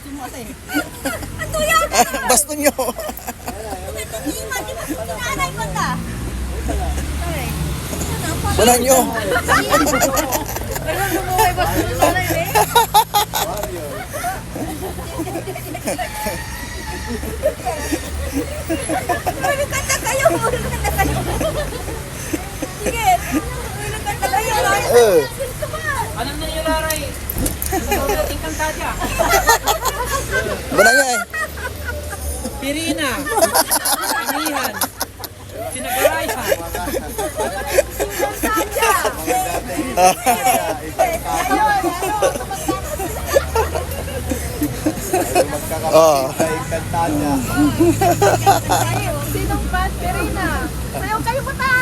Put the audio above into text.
baston mo ate. Ito yan! Baston nyo. Nanay ko na. Wala nyo. Pero lumuhay baston mo nanay eh. Ulo kanta kayo! Ulo kanta kayo! Sige! Ulo kanta kayo! Anong nangyayari? Ano natin kantadya? Wala nyo eh. Pirina. Amihan. Sinagarayhan. Oh. Sinong bad? Perina! Sayaw kayo, bata!